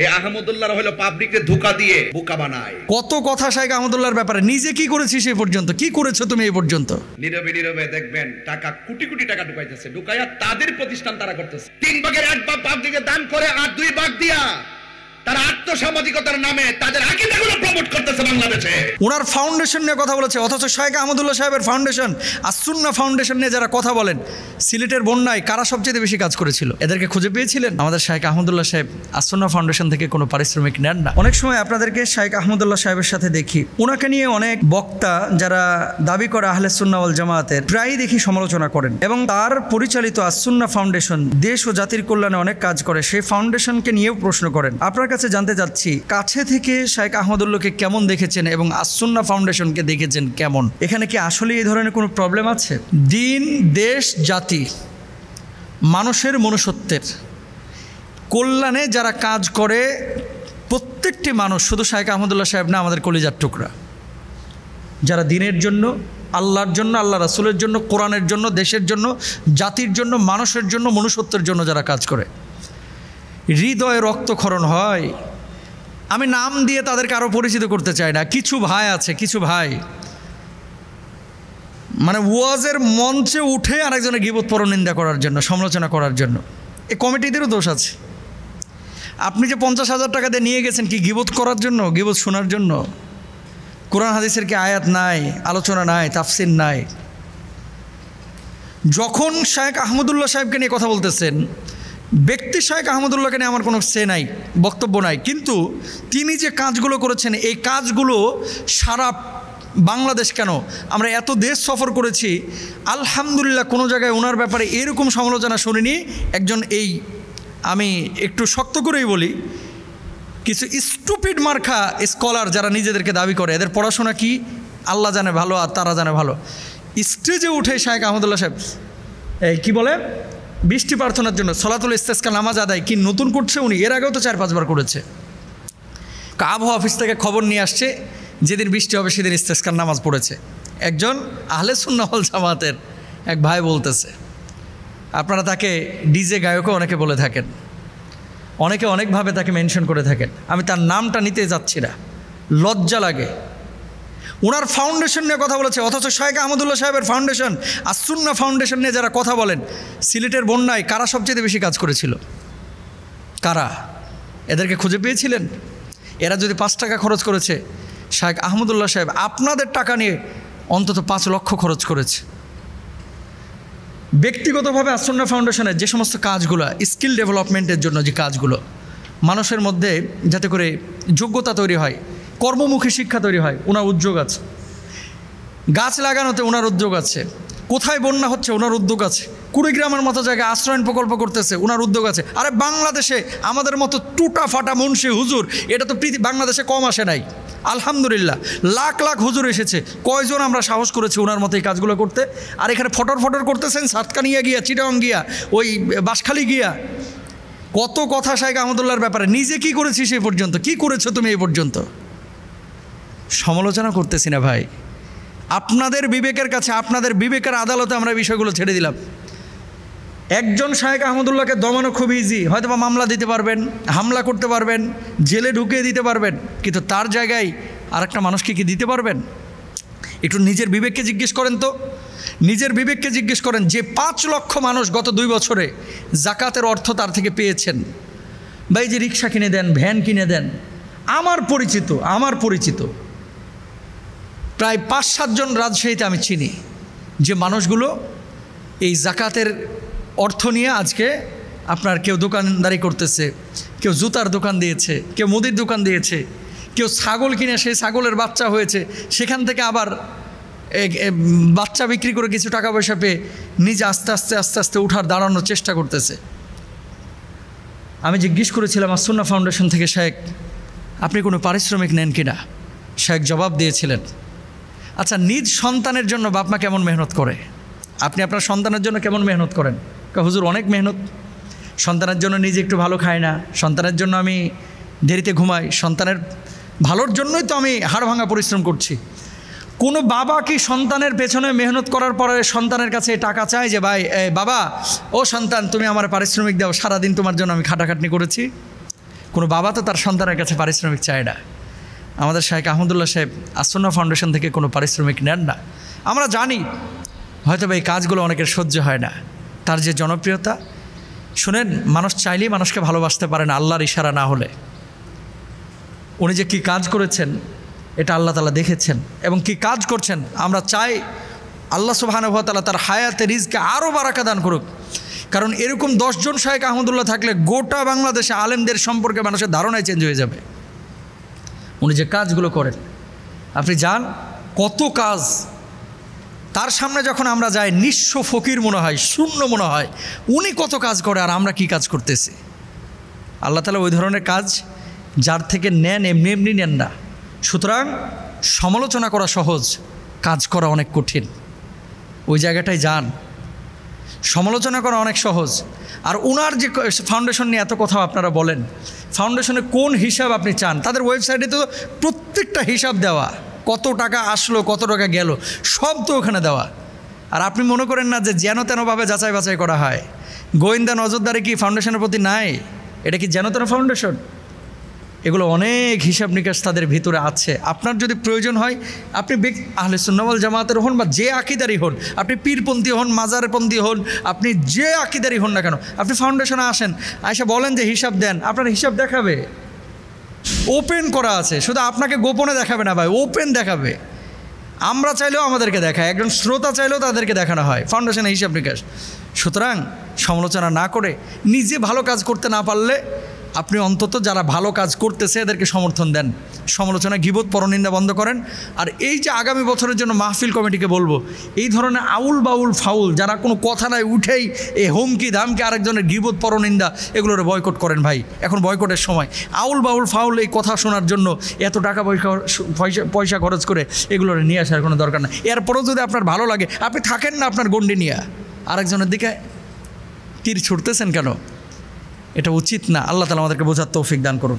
এই আহমদুল্লাহর হলো পাবলিককে ধোঁকা দিয়ে বোকা বানায়। কত কথা শাইখ আহমদুল্লাহর ব্যাপারে, নিজে কি করেছিস এই পর্যন্ত, কি করেছো তুমি এই পর্যন্ত? নীরবে নীরবে দেখবেন টাকা কোটি কোটি টাকা ঢুকাইতেছে, ঢুকাইয়া তাদের প্রতিষ্ঠান তারা করতেছে। 3 ভাগের 1 ভাগ পাবলিকে দান করে আর 2 ভাগ দিয়া তারা আত্মসামাজিকতার নামে তাদের আকীদাগুলো প্রমোট করতেছে বাংলাদেশে। ওনার ফাউন্ডেশন নিয়ে কথা বলেছে, অথচ শাইখ আহমদুল্লাহ সাহেবের ফাউন্ডেশন আসুন্নাহ ফাউন্ডেশন নিয়ে যারা কথা বলেন, সিলেটের বন্যায় কারা সবচেয়ে বেশি কাজ করেছিল এদেরকে খুঁজে পেয়েছিলেন? আমাদের শাইখ আহমদুল্লাহ সাহেব আসুন্নাহ ফাউন্ডেশন থেকে কোনো পারিশ্রমিক নেন না। অনেক সময় আপনাদেরকে শাইখ আহমদুল্লাহ সাহেবের সাথে দেখি, ওনাকে নিয়ে অনেক বক্তা যারা দাবি করে আহলে সুন্নাহ ওয়াল জামায়াতের প্রায়ই দেখি সমালোচনা করেন, এবং তার পরিচালিত আসুন্নাহ ফাউন্ডেশন দেশ ও জাতির কল্যাণে অনেক কাজ করে, সেই ফাউন্ডেশনকে নিয়েও প্রশ্ন করেন। আপনার কাছে জানতে চাচ্ছি, কাছে থেকে শাইখ আহমদুল্লাহকে কেমন দেখেছেন এবং আসুন্নাহ ফাউন্ডেশনকে দেখেছেন কেমন? এখানে কি আসলে এই ধরনের কোনো প্রবলেম আছে? দিন, দেশ, জাতি, মানুষের মনুষ্যত্বের কল্যাণে যারা কাজ করে প্রত্যেকটি মানুষ, শুধু শাইখ আহমদুল্লাহ সাহেব না, আমাদের কলিজার টুকরা, যারা দিনের জন্য, আল্লাহর জন্য, আল্লাহ রাসূলের জন্য, কোরআনের জন্য, দেশের জন্য, জাতির জন্য, মানুষের জন্য, মনুষ্যত্বের জন্য যারা কাজ করে, হৃদয়ে রক্তক্ষরণ হয়। আমি নাম দিয়ে তাদেরকে আরও পরিচিত করতে চাই না। কিছু ভাই আছে, কিছু ভাই মানে ওয়াজের মঞ্চে উঠে আরেকজনের গীবত পরনিন্দা করার জন্য, সমালোচনা করার জন্য। এই কমিটিদেরও দোষ আছে। আপনি যে 50,000 টাকা দিয়ে নিয়ে গেছেন কি গীবত করার জন্য, গীবত শোনার জন্য? কোরআন হাদিসের কি আয়াত নাই, আলোচনা নাই, তাফসির নাই? যখন শাইখ আহমদুল্লাহ সাহেবকে নিয়ে কথা বলতেছেন, ব্যক্তি শাইখ আহমদুল্লাহকে নিয়ে আমার কোনো সে নাই, বক্তব্য নাই, কিন্তু তিনি যে কাজগুলো করেছেন, এই কাজগুলো সারা বাংলাদেশ কেন, আমরা এত দেশ সফর করেছি, আলহামদুলিল্লাহ কোনো জায়গায় ওনার ব্যাপারে এরকম সমালোচনা শুনিনি। একজন, এই আমি একটু শক্ত করেই বলি, কিছু স্টুপিড মার্খা স্কলার যারা নিজেদেরকে দাবি করে, এদের পড়াশোনা কি আল্লাহ জানে ভালো আর তারা জানে ভালো, স্টেজে উঠে শাইখ আহমদুল্লাহ সাহেব কি বলে, বৃষ্টি প্রার্থনার জন্য সলাতুল ইস্তেসকা নামাজ আদায় কি নতুন করছে উনি? এর আগেও তো 4-5 বার করেছে। আবহাওয়া অফিস থেকে খবর নিয়ে আসছে, যেদিন বৃষ্টি হবে সেদিন ইস্তেসকার নামাজ পড়েছে। একজন আহলে সুন্নাহ ওয়াল জামাতের এক ভাই বলতেছে, আপনারা তাকে ডিজে গায়কও অনেকে বলে থাকেন, অনেকে অনেকভাবে তাকে মেনশন করে থাকেন, আমি তার নামটা নিতে যাচ্ছি না, লজ্জা লাগে। ওনার ফাউন্ডেশন নিয়ে কথা বলেছে, অথচ শাইখ আহমদুল্লাহ সাহেবের ফাউন্ডেশন আসুন্নাহ ফাউন্ডেশন নিয়ে যারা কথা বলেন, সিলেটের বন্যায় কারা সবচেয়ে বেশি কাজ করেছিল? কারা? এদেরকে খুঁজে পেয়েছিলেন? এরা যদি 5 টাকা খরচ করেছে, শাইখ আহমদুল্লাহ সাহেব আপনাদের টাকা নিয়ে অন্তত 5 লক্ষ খরচ করেছে। ব্যক্তিগতভাবে আসুন্নাহ ফাউন্ডেশনের যে সমস্ত কাজগুলো, স্কিল ডেভেলপমেন্টের জন্য যে কাজগুলো, মানুষের মধ্যে যাতে করে যোগ্যতা তৈরি হয়, কর্মমুখী শিক্ষা তৈরি হয়, ওনার উদ্যোগ আছে। গাছ লাগানোতে ওনার উদ্যোগ আছে। কোথায় বন্যা হচ্ছে ওনার উদ্যোগ আছে। কুড়িগ্রামের মতো জায়গায় আশ্রয়ণ প্রকল্প করতেছে, ওনার উদ্যোগ আছে। আরে বাংলাদেশে আমাদের মতো টুটা ফাটা মুন্সি হুজুর এটা তো বাংলাদেশে কম আসে নাই, আলহামদুলিল্লাহ। লাখ লাখ হুজুর এসেছে, কয়জন আমরা সাহস করেছি ওনার মতো এই কাজগুলো করতে? আর এখানে ফটর ফটর করতেছেন সাতকানিয়া গিয়া, চিটাগং গিয়া, ওই বাঁশখালী গিয়া। কত কথা শাইখ আহমদুল্লাহর ব্যাপারে, নিজে কি করেছিস এই পর্যন্ত, কি করেছো তুমি এই পর্যন্ত? সমালোচনা করতেছি না ভাই, আপনাদের বিবেকের কাছে, আপনাদের বিবেকের আদালতে আমরা বিষয়গুলো ছেড়ে দিলাম। একজন শাইখ আহমদুল্লাহকে দমানো খুব ইজি, হয়তো বা মামলা দিতে পারবেন, হামলা করতে পারবেন, জেলে ঢুকিয়ে দিতে পারবেন, কিন্তু তার জায়গায় আরেকটা মানুষকে কি দিতে পারবেন? একটু নিজের বিবেককে জিজ্ঞেস করেন তো, নিজের বিবেককে জিজ্ঞেস করেন যে 5 লক্ষ মানুষ গত 2 বছরে জাকাতের অর্থ তার থেকে পেয়েছেন। বা এই যে রিক্সা কিনে দেন, ভ্যান কিনে দেন, আমার পরিচিত প্রায় 5-7 জন রাজশাহীতে আমি চিনি যে মানুষগুলো এই জাকাতের অর্থ নিয়ে আজকে আপনার কেউ দোকানদারি করতেছে, কেউ জুতার দোকান দিয়েছে, কেউ মুদির দোকান দিয়েছে, কেউ ছাগল কিনে সেই ছাগলের বাচ্চা হয়েছে, সেখান থেকে আবার বাচ্চা বিক্রি করে কিছু টাকা পয়সা পেয়ে নিজে আস্তে আস্তে উঠার দাঁড়ানোর চেষ্টা করতেছে। আমি জিজ্ঞেস করেছিলাম আসুন্নাহ ফাউন্ডেশন থেকে, শাইখ আপনি কোনো পারিশ্রমিক নেন কিনা? শাইখ জবাব দিয়েছিলেন, আচ্ছা নিজ সন্তানের জন্য বাপ মা কেমন মেহনত করে, আপনি আপনার সন্তানের জন্য কেমন মেহনত করেন? হুজুর অনেক মেহনত, সন্তানের জন্য নিজে একটু ভালো খাই না, সন্তানের জন্য আমি দেরিতে ঘুমাই, সন্তানের ভালোর জন্যই তো আমি হাড় ভাঙা পরিশ্রম করছি। কোনো বাবা কি সন্তানের পেছনে মেহনত করার পরে সন্তানের কাছে টাকা চায় যে ভাই বাবা ও সন্তান তুমি আমার পারিশ্রমিক দাও, সারাদিন তোমার জন্য আমি খাটাখাটনি করেছি? কোনো বাবা তো তার সন্তানের কাছে পারিশ্রমিক চায় না। আমাদের শাইখ আহমদুল্লাহ সাহেব আসন্না ফাউন্ডেশন থেকে কোনো পারিশ্রমিক নেন না। আমরা জানি হয়তো এই কাজগুলো অনেকের সহ্য হয় না, তার যে জনপ্রিয়তা। শুনেন, মানুষ চাইলেই মানুষকে ভালোবাসতে পারে না আল্লাহর ইশারা না হলে। উনি যে কী কাজ করেছেন এটা আল্লাহ তাআলা দেখেছেন, এবং কি কাজ করছেন। আমরা চাই আল্লাহ সুবহানাহু ওয়া তাআলা তার হায়াতে রিজকে আরও বারাকা দান করুক, কারণ এরকম 10 জন শাইখ আহমদুল্লাহ থাকলে গোটা বাংলাদেশে আলেমদের সম্পর্কে মানুষের ধারণাই চেঞ্জ হয়ে যাবে। উনি যে কাজগুলো করেন, আপনি যান কত কাজ, তার সামনে যখন আমরা যাই নিঃস্ব ফকির মনে হয়, শূন্য মনে হয়। উনি কত কাজ করে আর আমরা কি কাজ করতেছি। আল্লাহ তাআলা ওই ধরনের কাজ যার থেকে নেন এমনি এমনি নেন না। সুতরাং সমালোচনা করা সহজ, কাজ করা অনেক কঠিন। ওই জায়গাটায় যান, সমালোচনা করা অনেক সহজ। আর ওনার যে ফাউন্ডেশন নিয়ে এত কথা আপনারা বলেন, ফাউন্ডেশনে কোন হিসাব আপনি চান? তাদের ওয়েবসাইটে তো প্রত্যেকটা হিসাব দেওয়া, কত টাকা আসলো কত টাকা গেল সব তো ওখানে দেওয়া। আর আপনি মনে করেন না যে যেন তেনভাবে যাচাই বাছাই করা হয়? গোয়েন্দা নজরদারি কি ফাউন্ডেশনের প্রতি নাই? এটা কি যেন তেন ফাউন্ডেশন? এগুলো অনেক হিসাব নিকাশ তাদের ভিতরে আছে। আপনার যদি প্রয়োজন হয়, আপনি আহলে সুন্নাহ ওয়াল জামাতের হন বা যে আকিদারই হন, আপনি পীরপন্থী হন, মাজারপন্থী হন, আপনি যে আকিদারই হন না কেন, আপনি ফাউন্ডেশনে আসেন, আয়সা বলেন যে হিসাব দেন, আপনার হিসাব দেখাবে। ওপেন করা আছে, শুধু আপনাকে গোপনে দেখাবে না ভাই, ওপেন দেখাবে। আমরা চাইলেও আমাদেরকে দেখায়, একজন শ্রোতা চাইলেও তাদেরকে দেখানো হয় ফাউন্ডেশনের হিসাব নিকাশ। সুতরাং সমালোচনা না করে, নিজে ভালো কাজ করতে না পারলে আপনি অন্তত যারা ভালো কাজ করতেছে এদেরকে সমর্থন দেন। সমালোচনা, গীবত, পরনিন্দা বন্ধ করেন। আর এই যে আগামী বছরের জন্য মাহফিল কমিটিকে বলবো, এই ধরনের আউল বাউল ফাউল যারা কোনো কথা নাই উঠেই এই হুমকি ধামকি আরেকজনের গীবত পরনিন্দা, এগুলোর বয়কট করেন ভাই। এখন বয়কটের সময়। আউল বাউল ফাউল এই কথা শোনার জন্য এত টাকা পয়সা খরচ করে এগুলোর নিয়ে আসার কোনো দরকার নেই। এরপরেও যদি আপনার ভালো লাগে, আপনি থাকেন না আপনার গণ্ডি নিয়ে, আরেকজনের দিকে তীর ছুটতেছেন কেন? এটা উচিত না। আল্লাহ তাআলা আমাদেরকে বোঝার তৌফিক দান করুন।